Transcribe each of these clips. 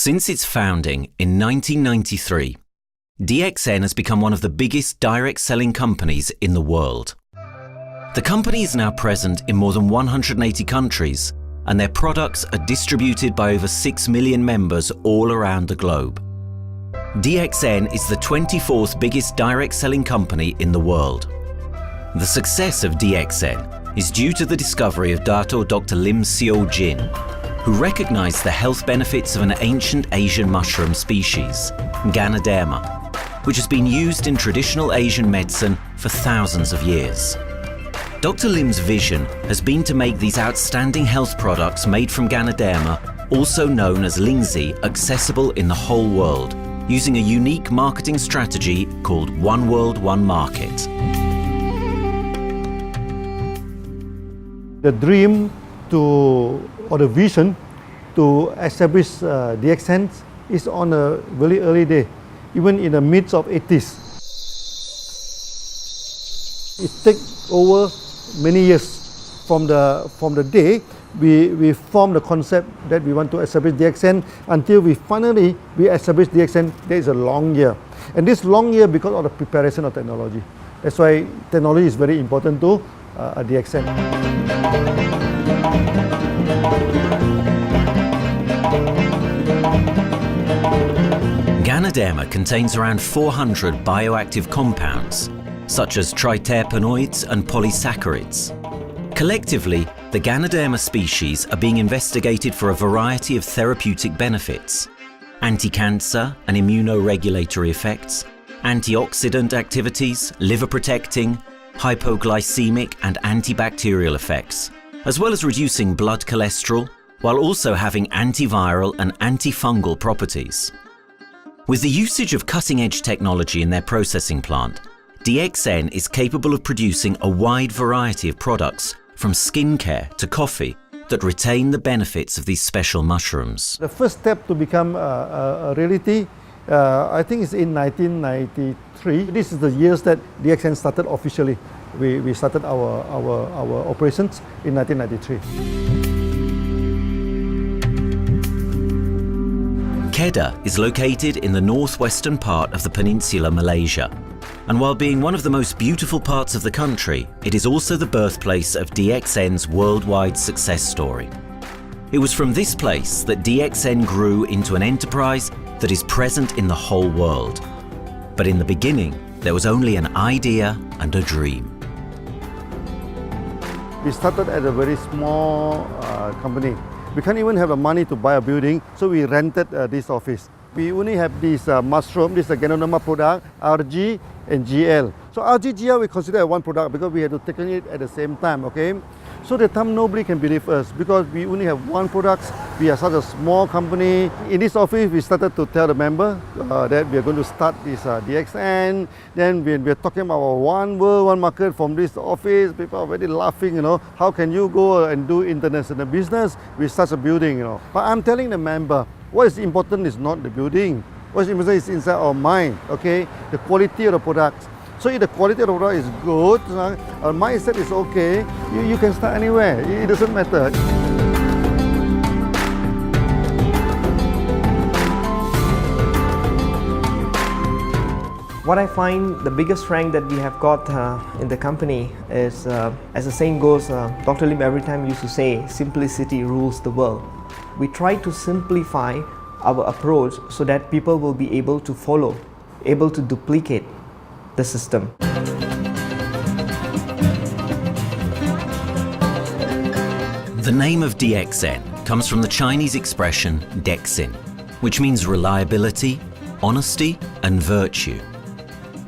Since its founding in 1993, DXN has become one of the biggest direct selling companies in the world. The company is now present in more than 180 countries, and their products are distributed by over 6 million members all around the globe. DXN is the 24th biggest direct selling company in the world. The success of DXN is due to the discovery of Dato Dr. Lim Seo Jin, who recognized the health benefits of an ancient Asian mushroom species, Ganoderma, which has been used in traditional Asian medicine for thousands of years. Dr. Lim's vision has been to make these outstanding health products made from Ganoderma, also known as Lingzi, accessible in the whole world, using a unique marketing strategy called One World, One Market. The dream or the vision to establish DXN is on a very early day, even in the midst of 80s. It takes over many years from the day we formed the concept that we want to establish DXN until we finally establish DXN. There is a long year, and this long year because of the preparation of technology. That's why technology is very important to DXN. Ganoderma contains around 400 bioactive compounds, such as triterpenoids and polysaccharids. Collectively, the Ganoderma species are being investigated for a variety of therapeutic benefits: anti-cancer and immunoregulatory effects, antioxidant activities, liver protecting, hypoglycemic and antibacterial effects, as well as reducing blood cholesterol, while also having antiviral and antifungal properties. With the usage of cutting-edge technology in their processing plant, DXN is capable of producing a wide variety of products, from skincare to coffee, that retain the benefits of these special mushrooms. The first step to become a reality, I think, is in 1993. This is the years that DXN started officially. We started our operations in 1993. Kedah is located in the northwestern part of the peninsula Malaysia, and while being one of the most beautiful parts of the country, it is also the birthplace of DXN's worldwide success story. It was from this place that DXN grew into an enterprise that is present in the whole world. But in the beginning, there was only an idea and a dream. We started at a very small company. We can't even have the money to buy a building, so we rented this office. We only have this mushroom, this is a Ganoderma product, RG and GL. So RG, GL we consider one product because we had to take it at the same time, okay? So at the time nobody can believe us because we only have one product. We are such a small company. In this office, we started to tell the member that we are going to start this DXN. Then we are talking about one world, one market from this office. People are very laughing, you know. How can you go and do international business with such a building, you know? But I'm telling the member, what is important is not the building. What is important is inside our mind, okay? The quality of the products. So if the quality of the product is good, our mindset is okay, you can start anywhere. It doesn't matter. What I find the biggest strength that we have got in the company is, as the saying goes, Dr. Lim every time used to say, simplicity rules the world. We try to simplify our approach so that people will be able to follow, able to duplicate the system. The name of DXN comes from the Chinese expression DXN, which means reliability, honesty, and virtue.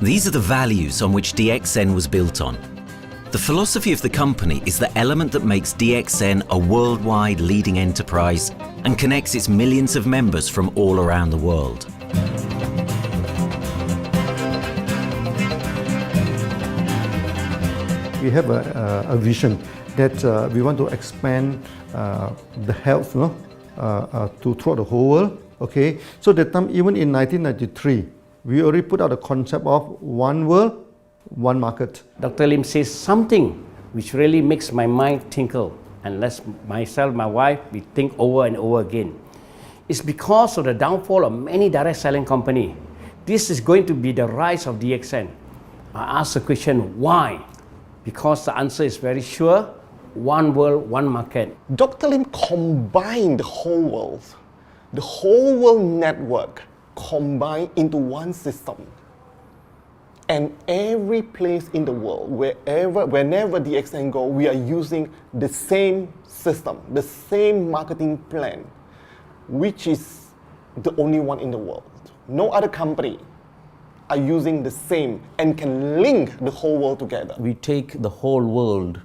These are the values on which DXN was built on. The philosophy of the company is the element that makes DXN a worldwide leading enterprise and connects its millions of members from all around the world. We have a vision that we want to expand the health to throughout the whole world. Okay, so that time, even in 1993, we already put out the concept of one world, one market. Dr. Lim says something which really makes my mind tinkle, and lets myself, my wife, we think over and over again. It's because of the downfall of many direct selling companies. This is going to be the rise of DXN. I ask the question, why? Because the answer is very sure, one world, one market. Dr. Lim combined the whole world network combined into one system. And every place in the world, whenever DXN go, we are using the same system, the same marketing plan, which is the only one in the world. No other company are using the same and can link the whole world together. We take the whole world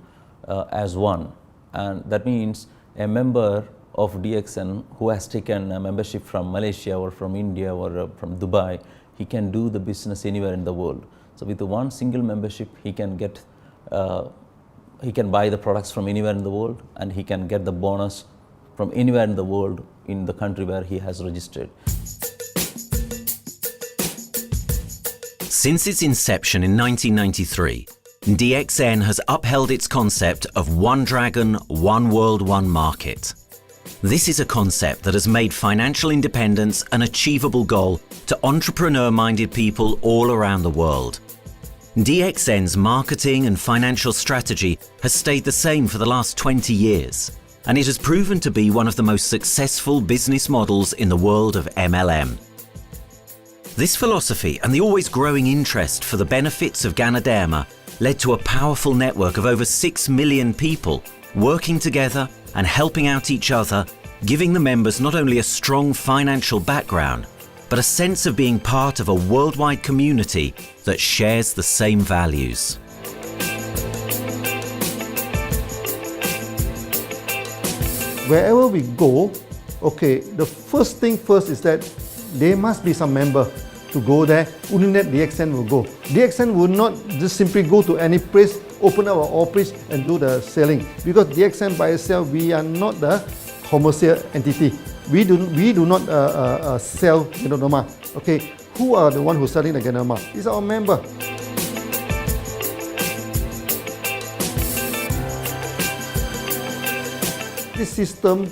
as one, and that means a member of DXN who has taken a membership from Malaysia or from India or from Dubai, he can do the business anywhere in the world. So with the one single membership, he can get, he can buy the products from anywhere in the world, and he can get the bonus from anywhere in the world in the country where he has registered. Since its inception in 1993, DXN has upheld its concept of one dragon, one world, one market. This is a concept that has made financial independence an achievable goal to entrepreneur-minded people all around the world. DXN's marketing and financial strategy has stayed the same for the last 20 years, and it has proven to be one of the most successful business models in the world of MLM. This philosophy and the always growing interest for the benefits of Ganoderma led to a powerful network of over 6 million people working together and helping out each other, giving the members not only a strong financial background, but a sense of being part of a worldwide community that shares the same values. Wherever we go, okay, the first thing first is that there must be some member to go there. Only that DXN will go. DXN will not just simply go to any place, open our office and do the selling. Because DXN by itself, we are not the commercial entity. We do not sell Ganoderma. Okay, who are the one who's selling the Ganoderma? It's our member. This system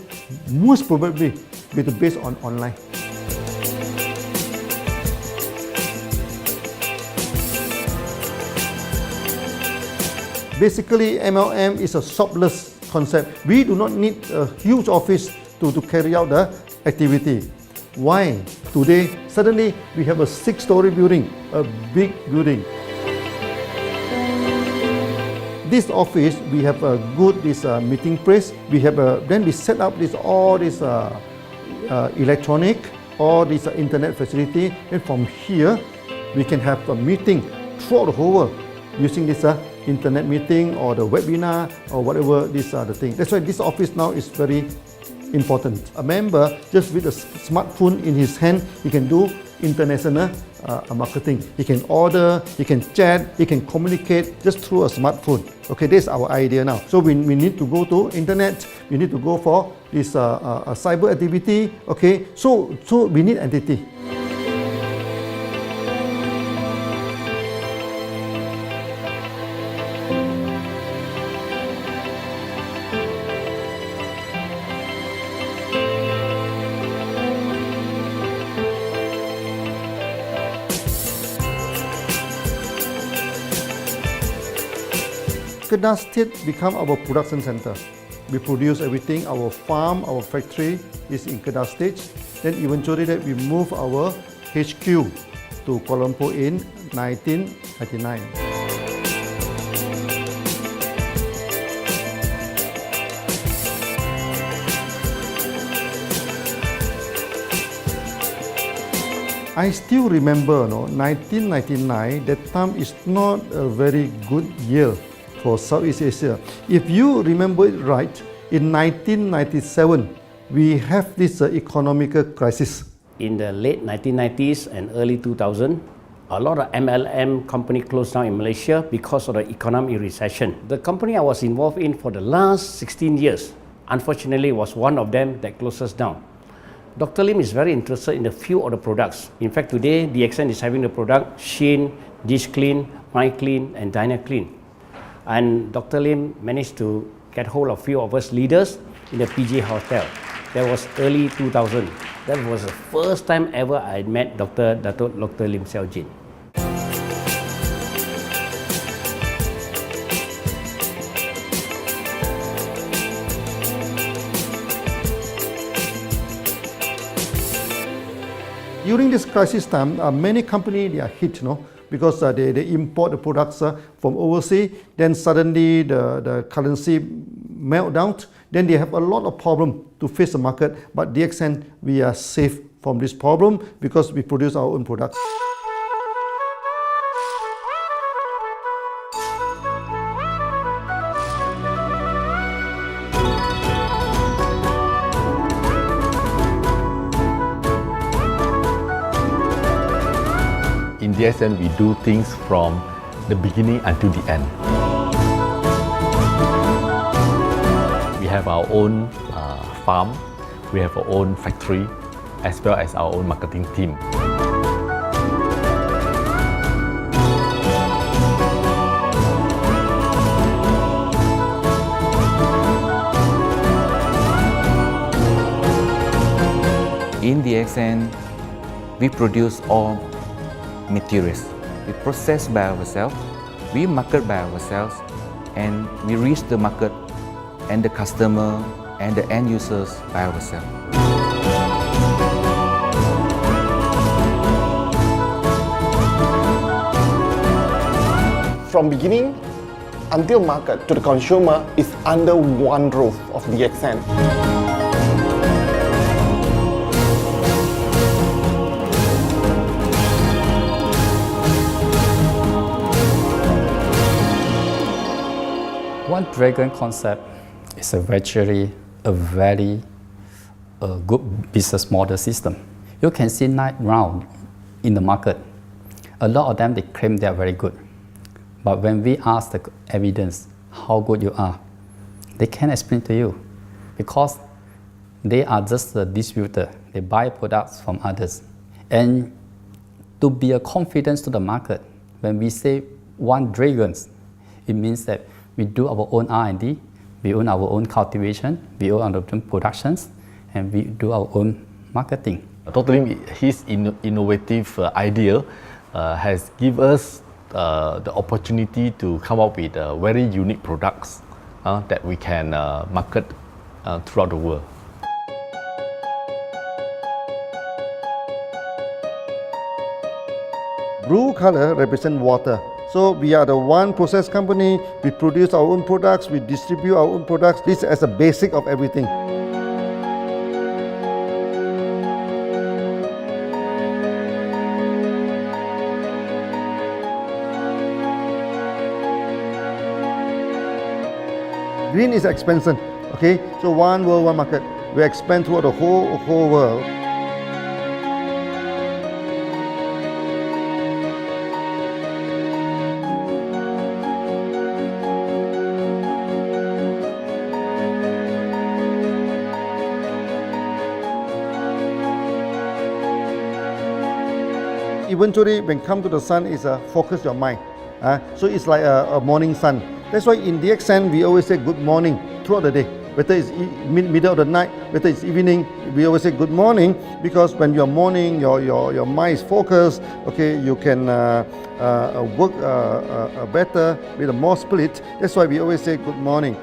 most probably will be based on online. Basically, MLM is a shopless concept. We do not need a huge office to carry out the activity. Why? Today, suddenly we have a 6-story building, a big building. This office, we have a good meeting place. We have then we set up all this electronic, all this internet facility. And from here, we can have a meeting throughout the whole world using this internet meeting or the webinar or whatever these are the things. That's why this office now is very important. A member, just with a smartphone in his hand, he can do international marketing. He can order, he can chat, he can communicate just through a smartphone. Okay, that's our idea now. So we need to go to internet, we need to go for this cyber activity. Okay, so we need entity. Kedah State become our production center. We produce everything. Our farm, our factory is in Kedah State. Then eventually that we move our HQ to Kuala Lumpur in 1999. I still remember, 1999, that time is not a very good year for Southeast Asia. If you remember it right, in 1997, we have this economical crisis. In the late 1990s and early 2000, a lot of MLM company closed down in Malaysia because of the economic recession. The company I was involved in for the last 16 years, unfortunately, was one of them that closes down. Dr. Lim is very interested in a few of the products. In fact, today, DXN is having the product Sheen, Dish Clean, My Clean, and Diner Clean. And Dr. Lim managed to get hold of a few of us leaders in the PJ Hotel. That was early 2000. That was the first time ever I met Dr. Lim Xiao Jin. During this crisis time, many companies they are hit, because they import the products from overseas. Then suddenly the currency melt down. Then they have a lot of problem to face the market. But DXN, we are safe from this problem because we produce our own products. In DXN, we do things from the beginning until the end. We have our own farm, we have our own factory, as well as our own marketing team. In DXN, we produce all materials. We process by ourselves, we market by ourselves, and we reach the market and the customer and the end users by ourselves. From beginning until market to the consumer is under one roof of DXN. One Dragon concept is actually a very good business model system. You can see right now in the market, a lot of them they claim they are very good. But when we ask the evidence how good you are, they can't explain to you because they are just a distributor. They buy products from others. And to be a confidence to the market, when we say One Dragons, it means that we do our own R&D, we own our own cultivation, we own our own productions, and we do our own marketing. Totally, his innovative idea has given us the opportunity to come up with very unique products that we can market throughout the world. Blue color represents water. So we are the one process company, we produce our own products, we distribute our own products. This is as a basic of everything. Green is expansion, okay? So one world, one market. We expand throughout the whole world. Eventually, when come to the sun, is focus your mind. So it's like a morning sun. That's why in DXN, we always say good morning throughout the day. Whether it's middle of the night, whether it's evening, we always say good morning because when you're morning, your mind is focused. Okay, you can work better with a more spirit. That's why we always say good morning.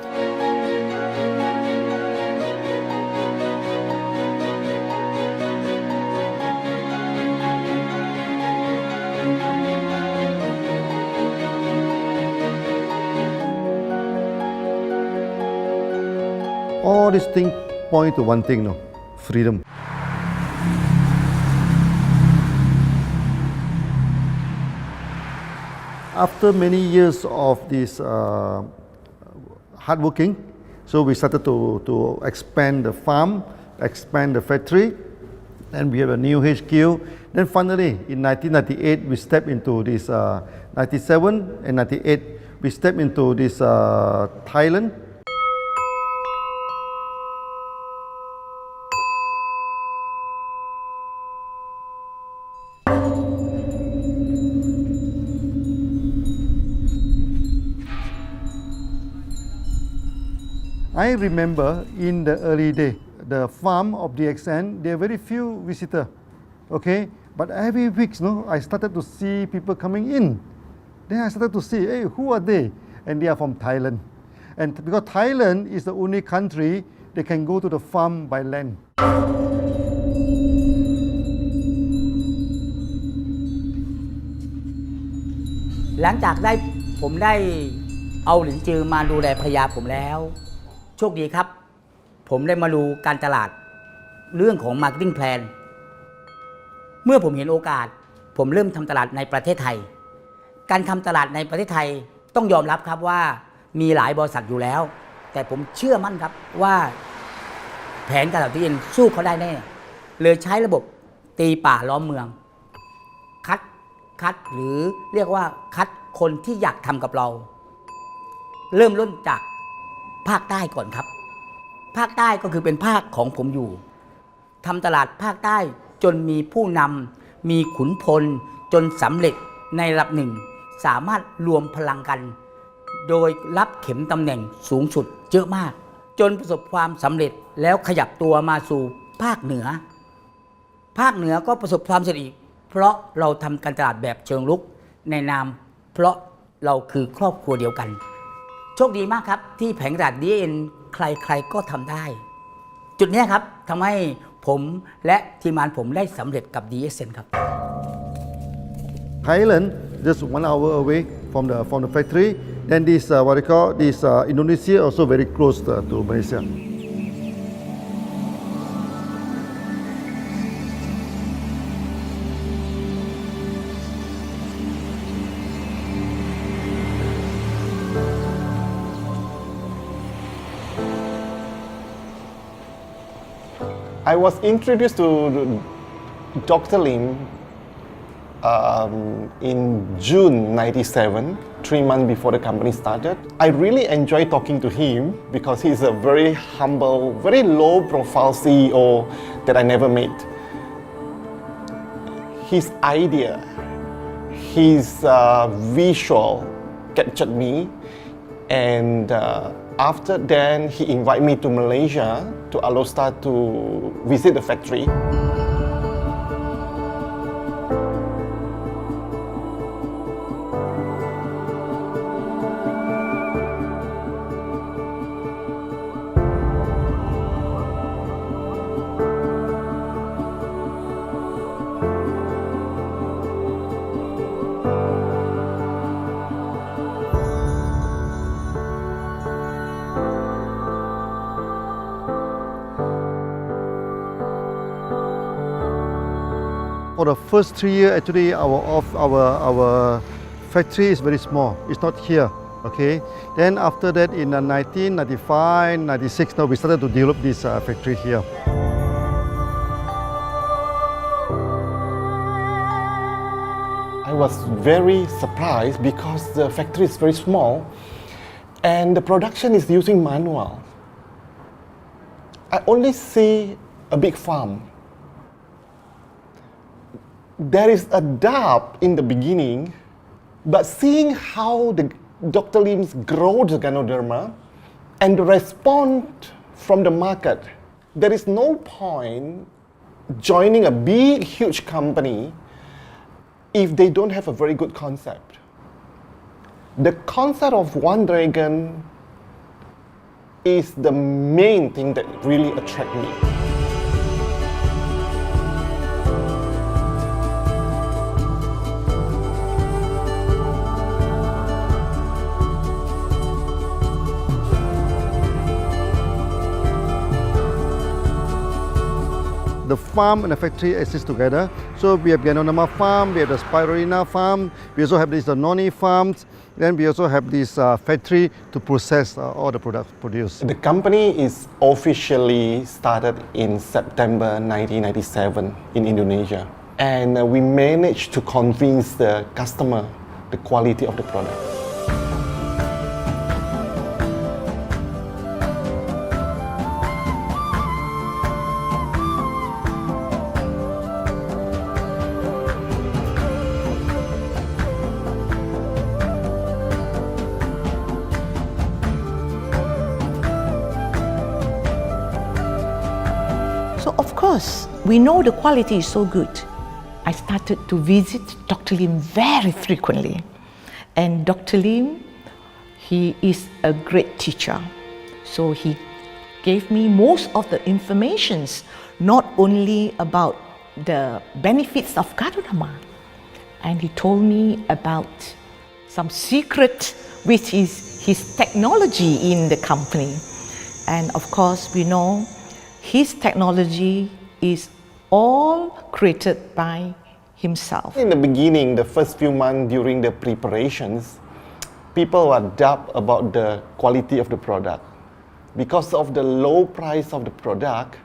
All these things point to one thing, freedom. After many years of this hard working, so we started to expand the farm, expand the factory, and we have a new HQ. Then finally, in 1998, we stepped into this, 97 and 98, we stepped into this Thailand. I remember in the early day, the farm of DXN, there are very few visitors, okay? But every week, I started to see people coming in. Then I started to see, hey, who are they? And they are from Thailand. And because Thailand is the only country they can go to the farm by land. หลังจากผมได้เอาหลินจือมาดูแลภรรยาผมแล้วโชคดีครับผมได้มาดูการตลาดเรื่องของ Marketing Plan เมื่อผมเห็นโอกาสผมเริ่มทำตลาดในประเทศไทยการทำตลาดในประเทศไทยต้องยอมรับครับว่ามีหลายบริษัทอยู่แล้วแต่ผมเชื่อมั่นครับว่าแผนการตลาดที่เอ็นสู้เขาได้แน่เลยใช้ระบบตีป่าล้อมเมืองคัดหรือเรียกว่าคัดคนที่อยากทำกับเราเริ่มต้นจากภาคใต้ก่อนครับภาคใต้ก็คือเป็นภาคของผมอยู่ทำตลาดภาคใต้จนมีผู้นำมีขุนพลจนสำเร็จในระดับหนึ่งสามารถรวมพลังกันโดยรับเข็มตำแหน่งสูงสุดเยอะมากจนประสบความสำเร็จแล้วขยับตัวมาสู่ภาคเหนือก็ประสบความสำเร็จอีกเพราะเราทำการตลาดแบบเชิงรุกในนามเพราะเราคือครอบครัวเดียวกันโชคดีมากครับที่แผงตลาด DXN ใครๆก็ทำได้จุดนี้ครับทำให้ผมและทีมงานผมได้สำเร็จกับ DXN ครับ Thailand just 1 hour away from the factory. Then this what they call this Indonesia also very close to Malaysia. I was introduced to Dr. Lim in June '97, 3 months before the company started. I really enjoy talking to him because he's a very humble, very low-profile CEO that I never met. His idea, his visual captured me, and after then he invited me to Malaysia to Alostar to visit the factory. For the first 3 years, actually, our factory is very small. It's not here, okay. Then after that, in 1995, 96, now we started to develop this factory here. I was very surprised because the factory is very small and the production is using manual. I only see a big farm. There is a doubt in the beginning, but seeing how Dr. Lim's grow the Ganoderma and the response from the market, there is no point joining a big, huge company if they don't have a very good concept. The concept of One Dragon is the main thing that really attracts me. The farm and the factory exist together. So we have Ganoderma farm, we have the Spirulina farm, we also have this noni farms, then we also have this factory to process all the products produced. The company is officially started in September 1997 in Indonesia. And we managed to convince the customer the quality of the product. because we know the quality is so good, I started to visit Dr. Lim very frequently. And Dr. Lim, he is a great teacher. So he gave me most of the informations, not only about the benefits of Ganoderma, and he told me about some secret, which is his technology in the company. And of course, we know his technology is all created by himself. In the beginning, the first few months during the preparations, people were doubt about the quality of the product. Because of the low price of the product,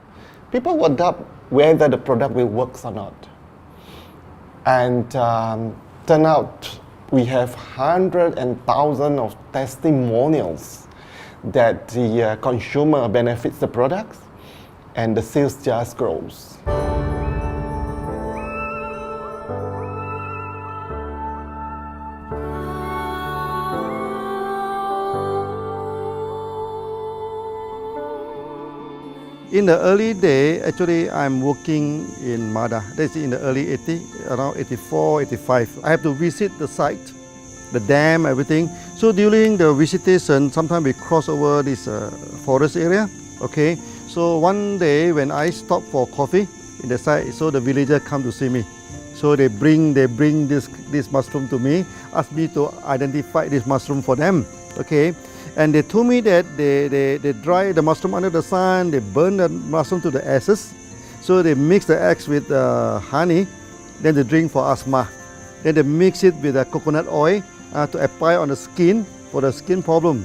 people were doubt whether the product will work or not. And turn out we have hundreds and thousands of testimonials that the consumer benefits the products and the sales just grows. In the early day, actually, I'm working in Mada. That's in the early 80s, around 84, 85. I have to visit the site, the dam, everything. So during the visitation, sometimes we cross over this forest area. Okay. So one day when I stop for coffee in the site, so the villager come to see me. So they bring this mushroom to me, ask me to identify this mushroom for them. Okay. And they told me that they dry the mushroom under the sun, they burn the mushroom to the ashes. So they mix the eggs with honey, then they drink for asthma. Then they mix it with coconut oil to apply on the skin for the skin problem.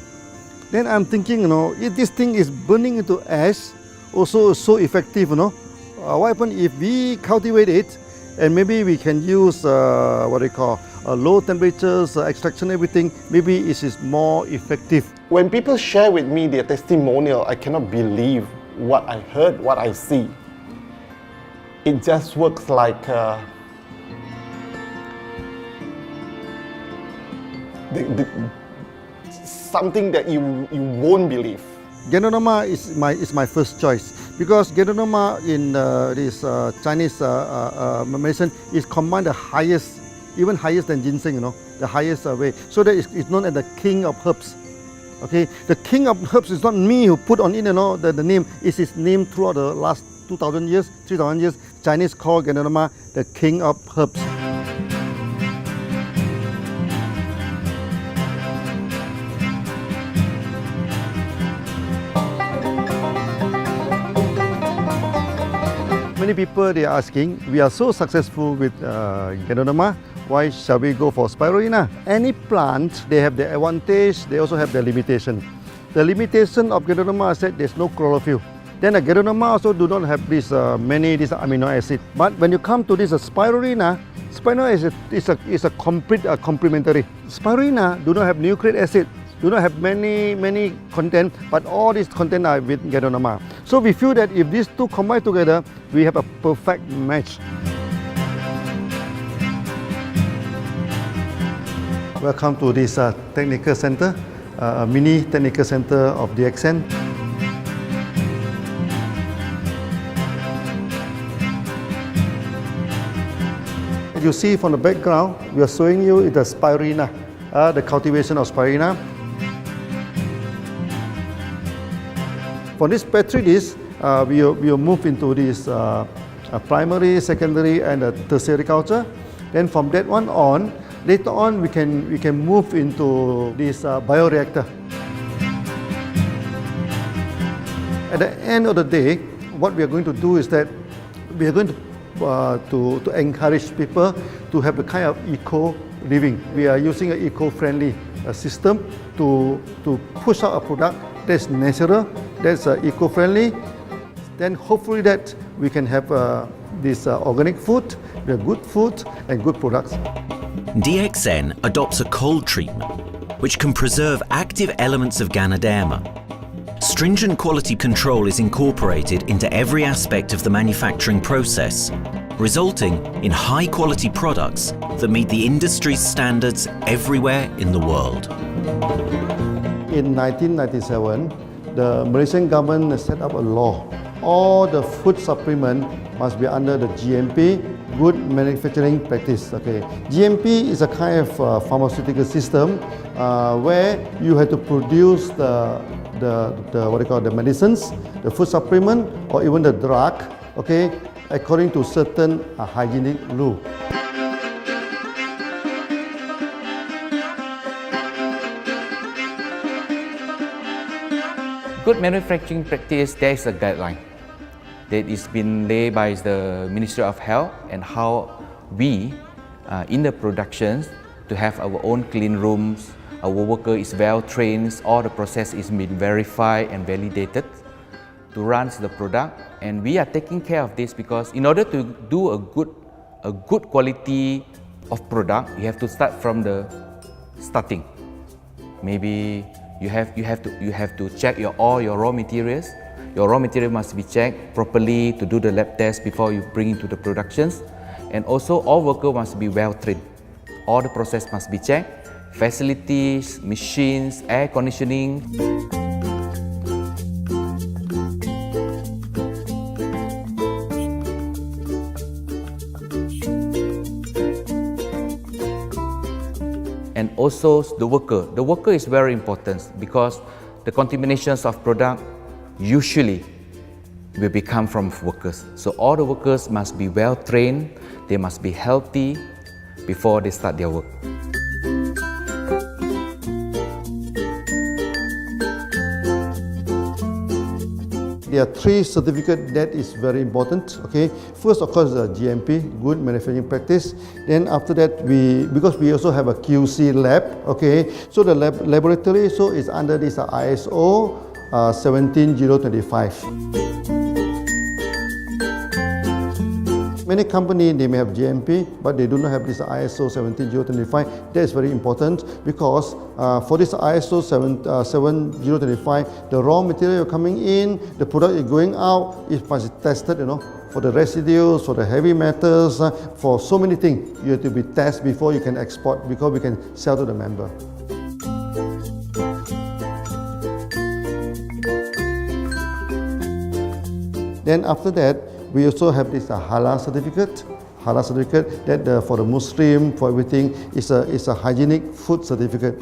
Then I'm thinking, if this thing is burning into ash, also so effective, what happens if we cultivate it and maybe we can use low temperatures, extraction, everything, maybe it is more effective. When people share with me their testimonial, I cannot believe what I heard, what I see. It just works like something that you won't believe. Ganoderma is my first choice because Ganoderma in this Chinese medicine is combined the highest, even higher than ginseng, the highest way. So that it's known as the king of herbs. Okay, the king of herbs is not me who put on it, the name is his name throughout the last 2,000 years, 3,000 years. Chinese call Ganoderma the king of herbs. Many people they are asking, we are so successful with Ganoderma, why shall we go for spirulina? Any plant, they have their advantage, they also have their limitation. The limitation of Ganoderma is that there's no chlorophyll. Then the Ganoderma also do not have this this amino acid. But when you come to this spirulina, spirulina is a complete complementary. Spirulina do not have nucleic acid, do not have many content, but all these content are with Ganoderma. So we feel that if these two combine together, we have a perfect match. Welcome to this technical center, a mini technical center of DXN. You see from the background, we are showing you the spirulina, the cultivation of spirulina. For this petri dish, we will move into this primary, secondary, and tertiary culture. Then from that one on, later on we can move into this bioreactor. At the end of the day, what we are going to do is that we are going to encourage people to have the kind of eco living. We are using an eco-friendly system to push out a product that's natural, that's eco-friendly. Then hopefully that we can have this organic food, the good food and good products. DXN adopts a cold treatment which can preserve active elements of Ganoderma. Stringent quality control is incorporated into every aspect of the manufacturing process, resulting in high-quality products that meet the industry's standards everywhere in the world. In 1997, the Malaysian government set up a law all the food supplement must be under the GMP, good manufacturing practice. Okay, GMP is a kind of pharmaceutical system where you have to produce the what they call the medicines, the food supplement, or even the drug. Okay, according to certain hygienic rule. Good manufacturing practice, there is a guideline that is been laid by the Ministry of Health and how we in the productions to have our own clean rooms, our worker is well trained, all the process is being verified and validated to run the product, and we are taking care of this because in order to do a good quality of product, you have to start from the starting. Maybe you have to check all your raw materials. Your raw material must be checked properly to do the lab test before you bring into the productions. And also all workers must be well trained. All the process must be checked. Facilities, machines, air conditioning. And also the worker. The worker is very important because the contaminations of product usually will become from workers. So all the workers must be well trained, they must be healthy before they start their work. There are three certificates that is very important. Okay, first of course the GMP, good manufacturing practice. Then after that because we also have a QC lab. Okay, so the laboratory is under this ISO 17025. Many companies, they may have GMP, but they do not have this ISO 17025. That is very important because for this ISO 7025, the raw material coming in, the product is going out, it must be tested, for the residues, for the heavy metals, for so many things. You have to be tested before you can export, because we can sell to the member. Then after that, we also have this halal certificate. Halal certificate that for the Muslim, for everything, is a hygienic food certificate.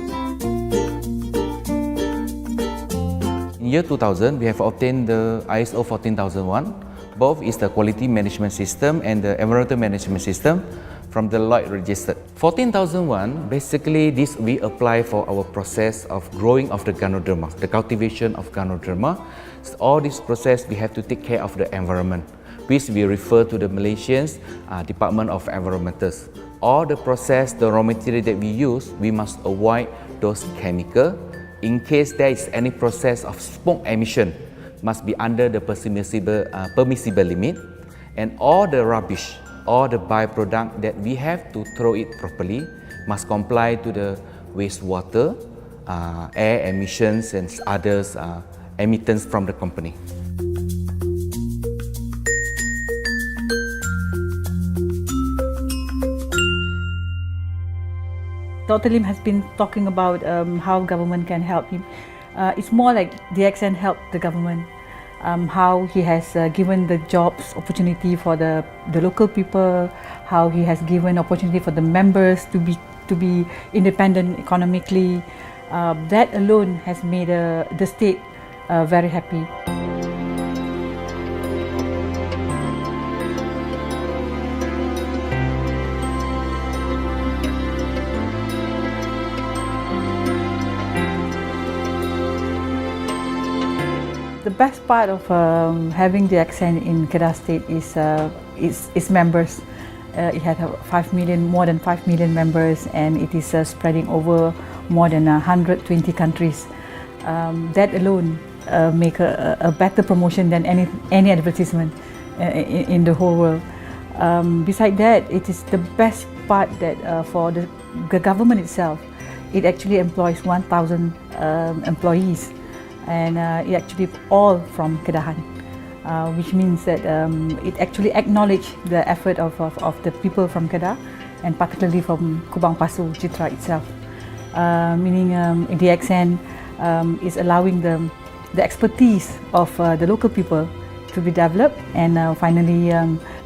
In year 2000, we have obtained the ISO 14001. Both is the quality management system and the environmental management system from the Lloyd registered. 14001, basically this we apply for our process of growing of the Ganoderma, the cultivation of Ganoderma. So all this process we have to take care of the environment, which we refer to the Malaysian Department of Environmentals. All the process, the raw material that we use, we must avoid those chemicals. In case there is any process of smoke emission, must be under the permissible limit, and all the rubbish, all the byproduct that we have to throw it properly must comply to the wastewater, air emissions and others emittance from the company. Dr. Lim has been talking about how government can help him. It's more like DXN helped the government, how he has given the jobs opportunity for the local people, how he has given opportunity for the members to be independent economically. That alone has made the state very happy. The best part of having DXN in Kedah State is its members. It has more than 5 million members, and it is spreading over more than 120 countries. That alone make a better promotion than any advertisement in the whole world. Besides that, it is the best part that for the government itself, it actually employs 1,000 employees. And it actually all from Kedahan, which means that it actually acknowledges the effort of the people from Kedah, and particularly from Kubang Pasu Citra itself. Meaning DXN is allowing the expertise of the local people to be developed, and finally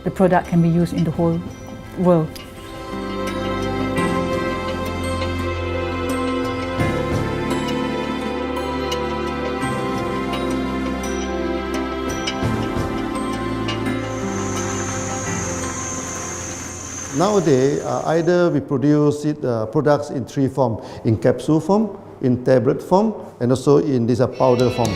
the product can be used in the whole world. Nowadays, either we produce products in three forms: in capsule form, in tablet form, and also in this powder form.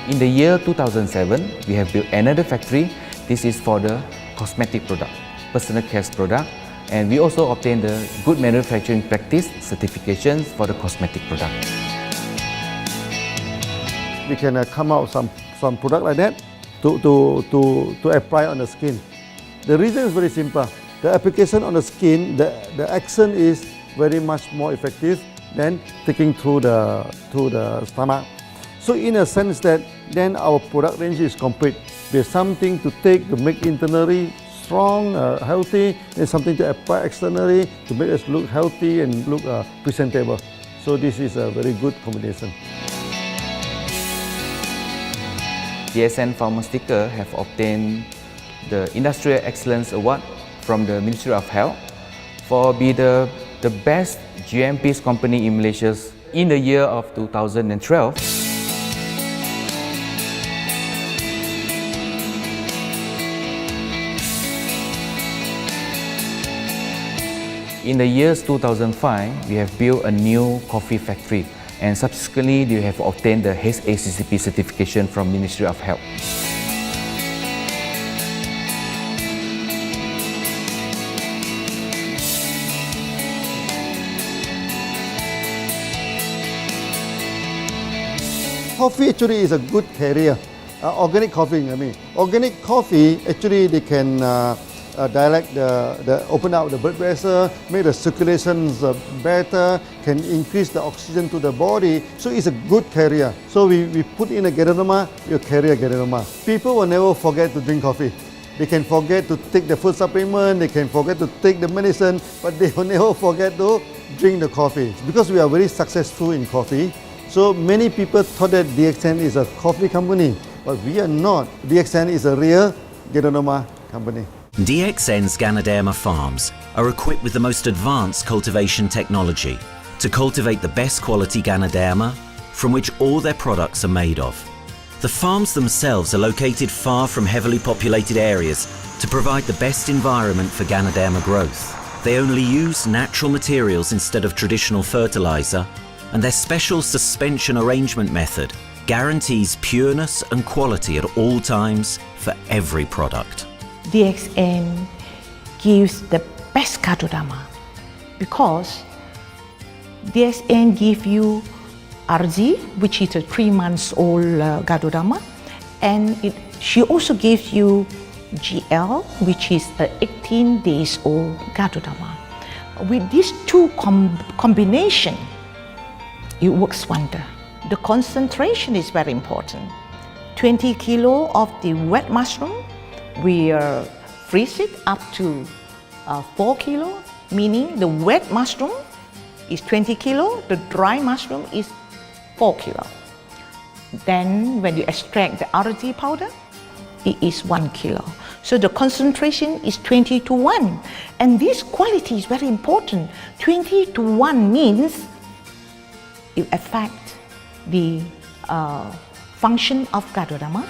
In the year 2007, we have built another factory. This is for the cosmetic product, personal care product, and we also obtained the Good Manufacturing Practice certifications for the cosmetic product. We can come out some product like that to apply on the skin. The reason is very simple. The application on the skin, the action is very much more effective than taking through the stomach. So in a sense that then our product range is complete. There's something to take to make internally strong, healthy, and something to apply externally to make us look healthy and look presentable. So this is a very good combination. DXN Pharmaceutical have obtained the Industrial Excellence Award from the Ministry of Health for being the best GMP company in Malaysia in the year of 2012. In the years 2005, we have built a new coffee factory, and subsequently we have obtained the HACCP certification from Ministry of Health. Coffee actually is a good career. Organic coffee, I mean. Organic coffee, actually they can dilate open up the blood vessel, make the circulations better, can increase the oxygen to the body. So it's a good carrier. So we put in a Ganoderma, you carry a Ganoderma. People will never forget to drink coffee. They can forget to take the food supplement, they can forget to take the medicine, but they will never forget to drink the coffee. Because we are very successful in coffee, so many people thought that DXN is a coffee company, but we are not. DXN is a real Ganoderma company. DXN's Ganoderma farms are equipped with the most advanced cultivation technology to cultivate the best quality Ganoderma from which all their products are made of. The farms themselves are located far from heavily populated areas to provide the best environment for Ganoderma growth. They only use natural materials instead of traditional fertilizer, and their special suspension arrangement method guarantees pureness and quality at all times for every product. DXN gives the best Ganoderma because DXN gives you RZ, which is a 3 months old Ganoderma, and she also gives you GL, which is a 18 days old Ganoderma. With these two combination, it works wonder. The concentration is very important. 20 kilo of the wet mushroom, we freeze it up to 4 kilo, meaning the wet mushroom is 20 kilo, the dry mushroom is 4 kilo. Then when you extract the RZ powder, it is 1 kilo. So the concentration is 20 to 1. And this quality is very important. 20 to 1 means it affects the function of Ganoderma.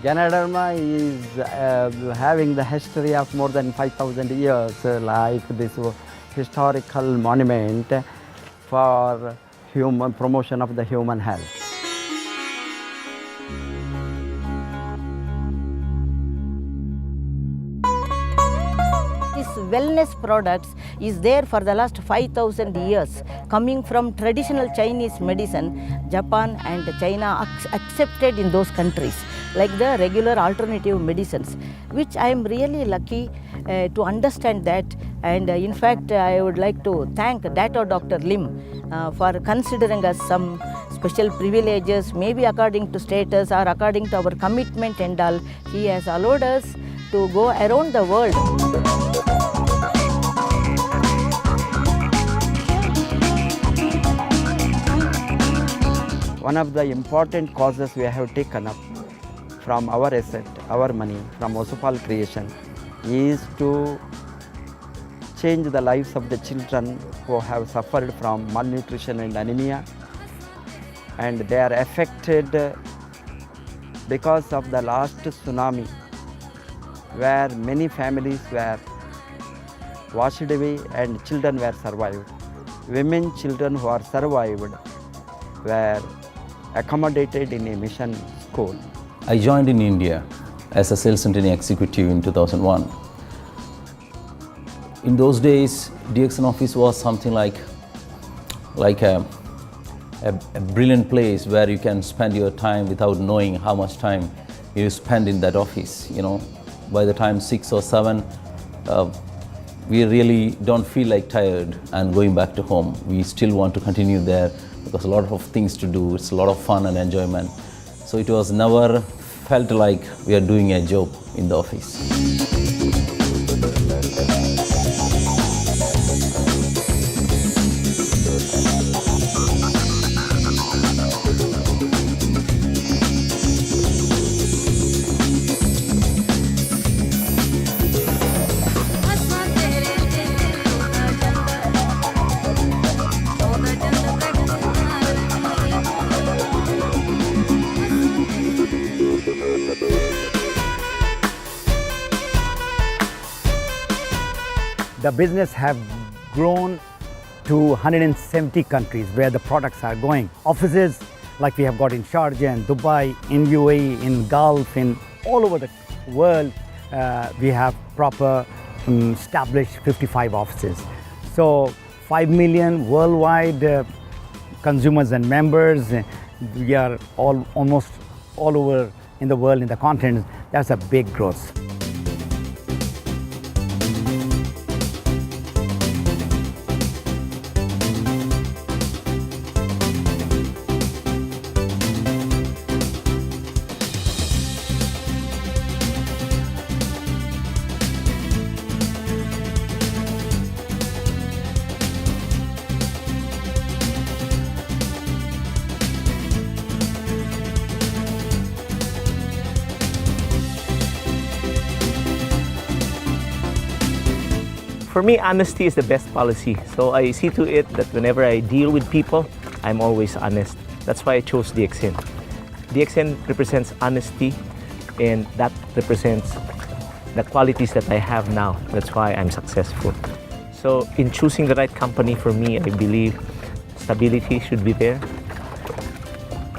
Ganoderma is having the history of more than 5,000 years, like this historical monument for human promotion of the human health. This wellness products is there for the last 5,000 years, coming from traditional Chinese medicine. Japan and China accepted in those countries, like the regular alternative medicines, which I am really lucky to understand that. And in fact, I would like to thank Dr. Lim for considering us some special privileges, maybe according to status or according to our commitment and all. He has allowed us to go around the world. One of the important causes we have taken up from our asset, our money, from Osopal creation, is to change the lives of the children who have suffered from malnutrition and anemia, and they are affected because of the last tsunami, where many families were washed away and children were survived. Women, children who are survived were accommodated in a mission school. I joined in India as a sales and training executive in 2001. In those days, DXN office was something like a brilliant place where you can spend your time without knowing how much time you spend in that office. You know, by the time 6 or 7, we really don't feel like tired and going back to home. We still want to continue there because a lot of things to do. It's a lot of fun and enjoyment. So it was never felt like we are doing a job in the office. The business have grown to 170 countries where the products are going. Offices like we have got in Sharjah and Dubai, in UAE, in Gulf, in all over the world, we have proper established 55 offices. So 5 million worldwide consumers and members. We are almost all over in the world, in the continents. That's a big growth. For me, honesty is the best policy. So I see to it that whenever I deal with people, I'm always honest. That's why I chose DXN. DXN represents honesty, and that represents the qualities that I have now. That's why I'm successful. So in choosing the right company for me, I believe stability should be there,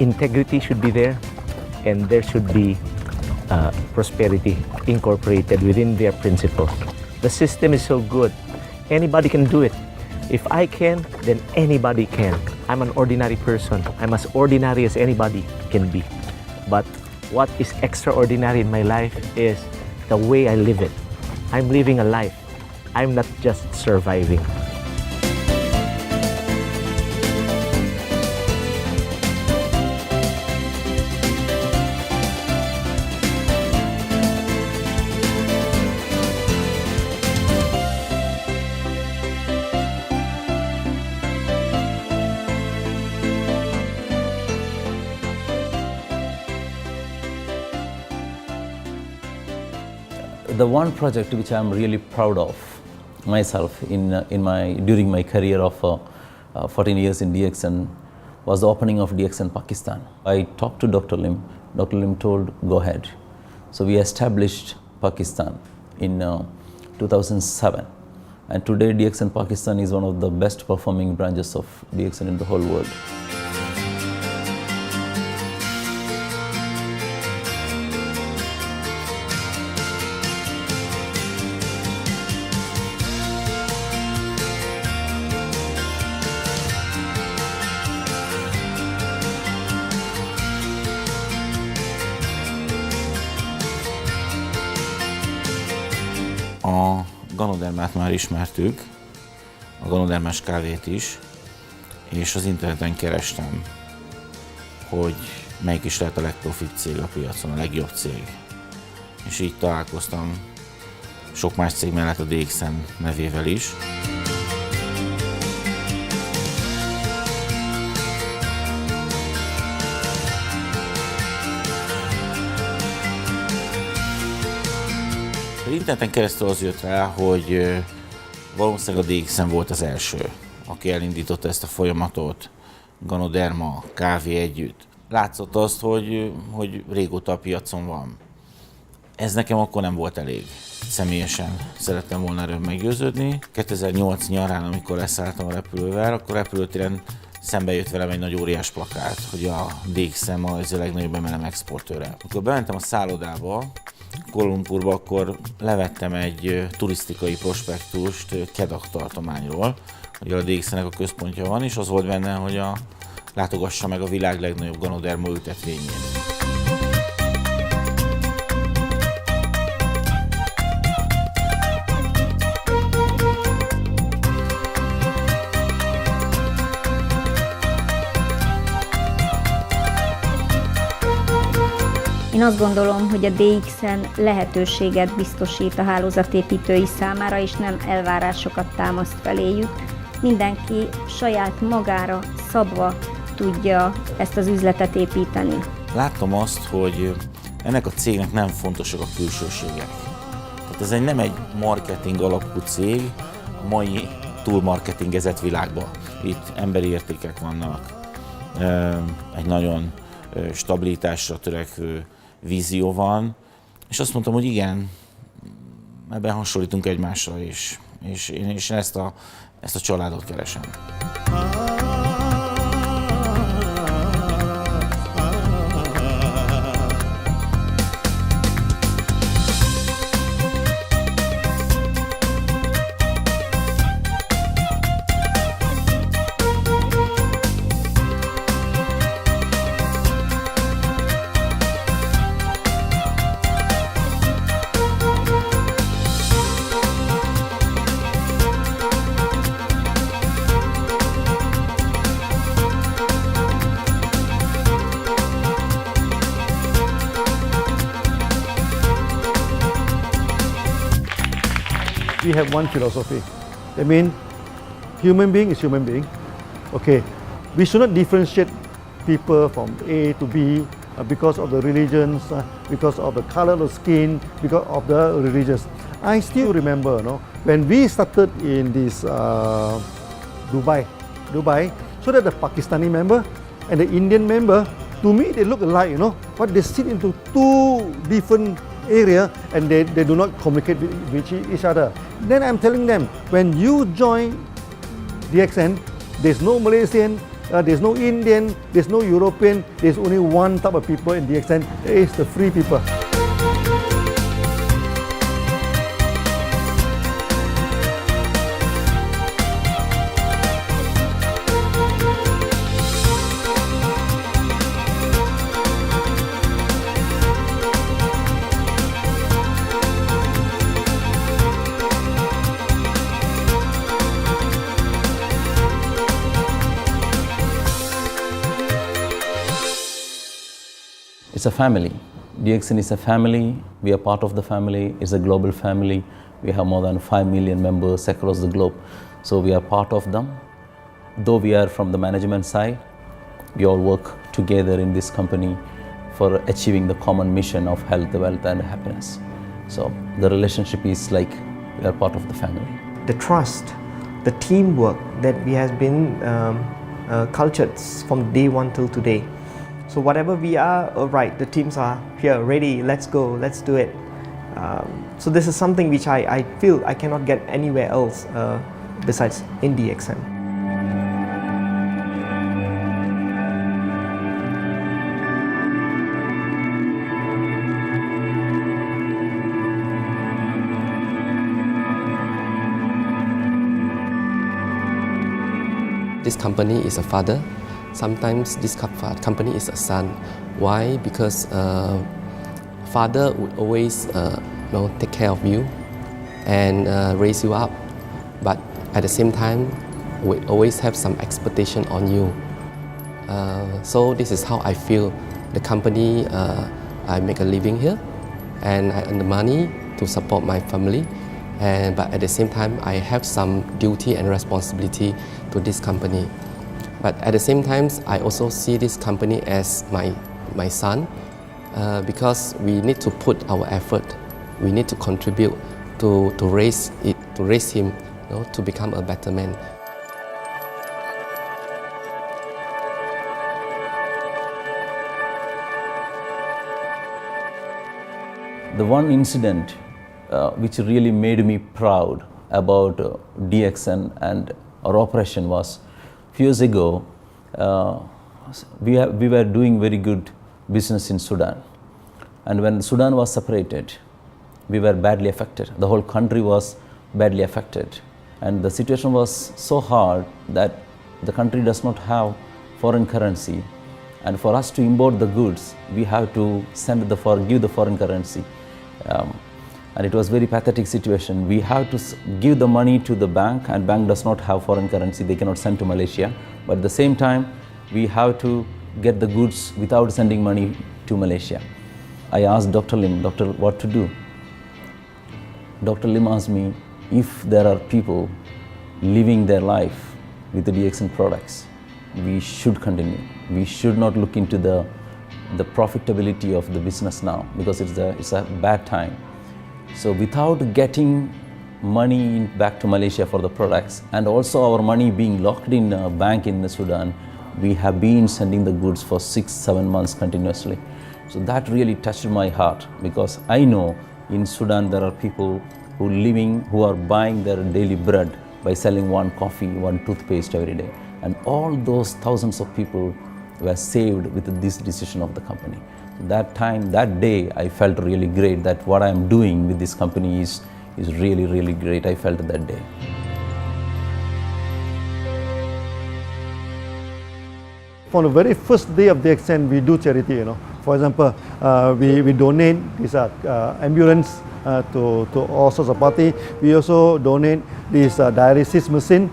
integrity should be there, and there should be prosperity incorporated within their principles. The system is so good. Anybody can do it. If I can, then anybody can. I'm an ordinary person. I'm as ordinary as anybody can be. But what is extraordinary in my life is the way I live it. I'm living a life. I'm not just surviving. The one project which I'm really proud of myself during my career of 14 years in DXN was the opening of DXN Pakistan. I talked to Dr. Lim. Dr. Lim told, go ahead. So we established Pakistan in 2007. And today DXN Pakistan is one of the best performing branches of DXN in the whole world. A Ganodermát már ismertük, a Ganodermás kávét is, és az interneten kerestem, hogy melyik is lehet a legprofit cég a piacon, a legjobb cég. És így találkoztam sok más cég mellett a DXN nevével is. Az interneten keresztül az jött rá, hogy valószínűleg a DXN volt az első, aki elindította ezt a folyamatot, Ganoderma, kávé együtt. Látszott azt, hogy régóta a piacon van. Ez nekem akkor nem volt elég. Személyesen szerettem volna erről meggyőződni. 2008 nyarán, amikor leszálltam a repülővel, akkor repülőtéren szembe jött velem egy nagy óriás plakát, hogy a DXN az a legnagyobb MLM exportőre. Amikor bementem a szállodába, Kuala Lumpurba, akkor levettem egy turisztikai prospektust Kedah tartományról, hogy a DXN-nek a központja van, és az volt benne, hogy látogassa meg a világ legnagyobb Ganoderma ültetvényét. Én azt gondolom, hogy a DXN lehetőséget biztosít a hálózatépítői számára, és nem elvárásokat támaszt feléjük. Mindenki saját magára szabva tudja ezt az üzletet építeni. Láttam azt, hogy ennek a cégnek nem fontosak a külsőségek. Tehát ez nem egy marketing alapú cég a mai túlmarketingezett világban. Itt emberi értékek vannak, egy nagyon stabilitásra törekvő vízió van, és azt mondtam, hogy igen, ebben hasonlítunk egymásra is, és én ezt a családot keresem. We have one philosophy. I mean, human being is human being. Okay, we should not differentiate people from A to B because of the religions, because of the color of the skin, because of the religions. I still remember, when we started in this Dubai, so that the Pakistani member and the Indian member, to me they look alike, but they sit into two different area and they do not communicate with each other. Then I'm telling them, when you join DXN, there's no Malaysian, there's no Indian, there's no European, there's only one type of people in DXN, it's the free people. It's a family. DXN is a family. We are part of the family. It's a global family. We have more than 5 million members across the globe. So we are part of them. Though we are from the management side, we all work together in this company for achieving the common mission of health, wealth and happiness. So the relationship is like we are part of the family. The trust, the teamwork that we has been cultured from day one till today. So whatever we are, right, the teams are here, ready, let's go, let's do it. So this is something which I feel I cannot get anywhere else besides in DXN. This company is a father. Sometimes this company is a son. Why? Because father would always take care of you, and raise you up. But at the same time, we always have some expectation on you. So this is how I feel. The company, I make a living here, and I earn the money to support my family. But at the same time, I have some duty and responsibility to this company. But at the same time, I also see this company as my son, because we need to put our effort. We need to contribute to raise him, to become a better man. The one incident which really made me proud about DXN and our operation was a few years ago. We were doing very good business in Sudan, and when Sudan was separated, we were badly affected. The whole country was badly affected, and the situation was so hard that the country does not have foreign currency, and for us to import the goods, we have to give the foreign currency. And it was very pathetic situation. We have to give the money to the bank, and bank does not have foreign currency. They cannot send to Malaysia. But at the same time, we have to get the goods without sending money to Malaysia. I asked Dr. Lim, "Doctor, what to do?" Dr. Lim asked me, if there are people living their life with the DXN products, we should continue. We should not look into the profitability of the business now, because it's a bad time. So without getting money back to Malaysia for the products, and also our money being locked in a bank in Sudan, we have been sending the goods for 6-7 months continuously. So that really touched my heart, because I know in Sudan there are people who are buying their daily bread by selling one coffee, one toothpaste every day. And all those thousands of people were saved with this decision of the company. That day, I felt really great that what I am doing with this company is really, really great. I felt that day. On the very first day of DXN, we do charity. For example, we donate this ambulance to all sorts of party. We also donate this dialysis machine,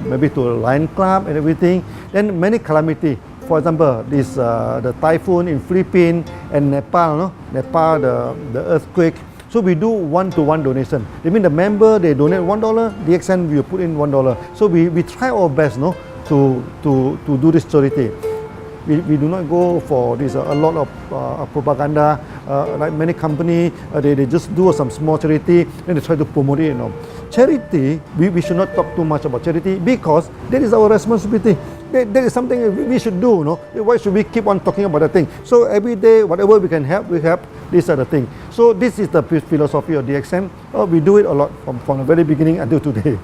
maybe to Lion Club and everything. Then many calamity. For example, the typhoon in Philippines and Nepal, Nepal, the earthquake. So we do one-to-one donation. I mean, the member, they donate $1, DXN will put in $1. So we try our best, to do this charity. We do not go for this a lot of propaganda, like many companies. They just do some small charity, then they try to promote it. Charity, we should not talk too much about charity, because that is our responsibility. That is something we should do. Why should we keep on talking about that thing? So every day, whatever we can help, we help. These are the things. So this is the philosophy of DXN. We do it a lot from the very beginning until today.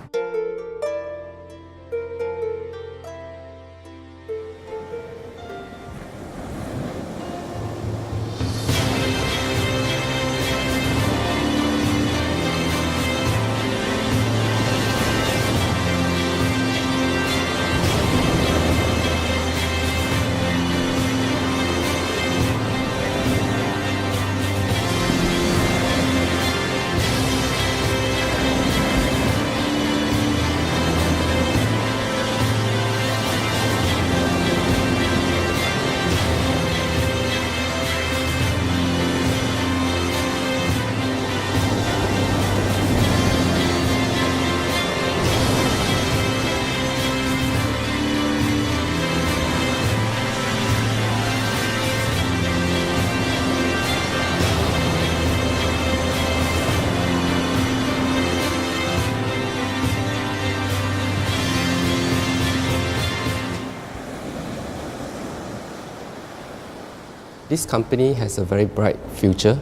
This company has a very bright future,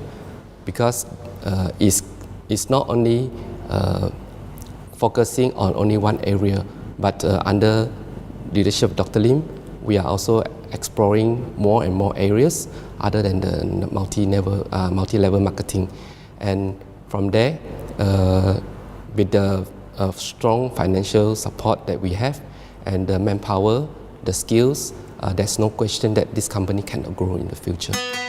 because it's not only focusing on only one area, but under leadership of Dr. Lim, we are also exploring more and more areas other than the multi-level marketing. And from there, with the strong financial support that we have and the manpower, the skills, there's no question that this company cannot grow in the future. future. เ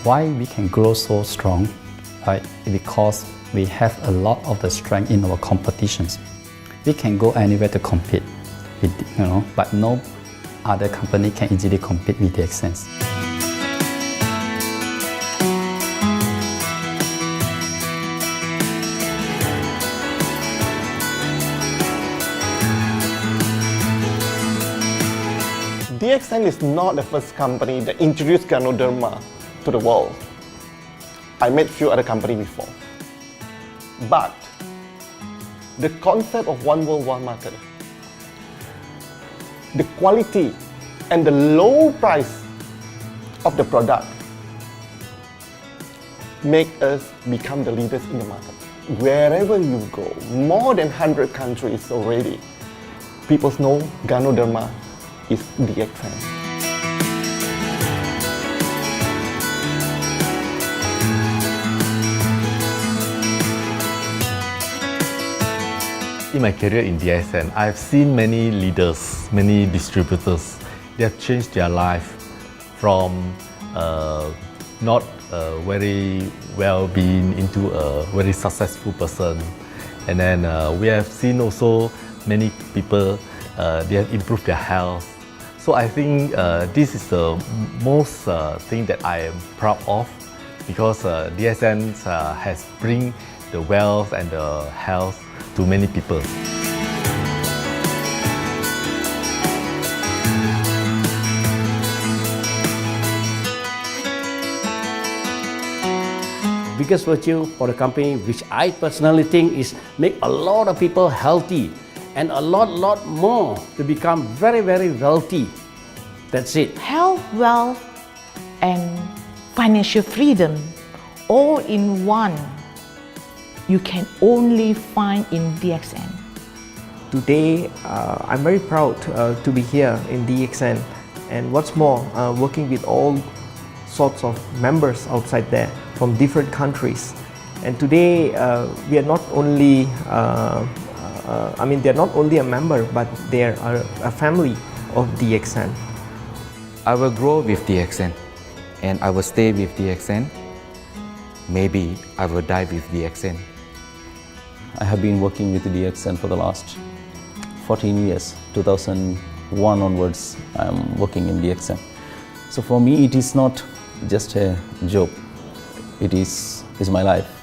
Why we can grow so strong? Right? Because we have a lot of the strength in our competitions. We can go anywhere to compete, but no other company can easily compete with DXN. DXN is not the first company that introduced Ganoderma to the world. I met few other companies before. But the concept of one world, one market, the quality and the low price of the product make us become the leaders in the market. Wherever you go, more than 100 countries already, people know Ganoderma is DXN. In my career in DXN, I've seen many leaders, many distributors. They have changed their life from not very well-being into a very successful person. And then we have seen also many people, they have improved their health. So I think this is the most thing that I am proud of, because DXN has bring the wealth and the health to many people. Biggest virtue for the company, which I personally think is make a lot of people healthy and a lot more to become very wealthy. That's it. Health, wealth, and financial freedom all in one. You can only find in DXN. Today, I'm very proud to be here in DXN, and what's more, working with all sorts of members outside there from different countries. And today, we are not only, they're not only a member, but they are a family of DXN. I will grow with DXN, and I will stay with DXN. Maybe I will die with DXN. I have been working with DXN for the last 14 years. 2001 onwards, I am working in DXN. So for me, it is not just a job. It is my life.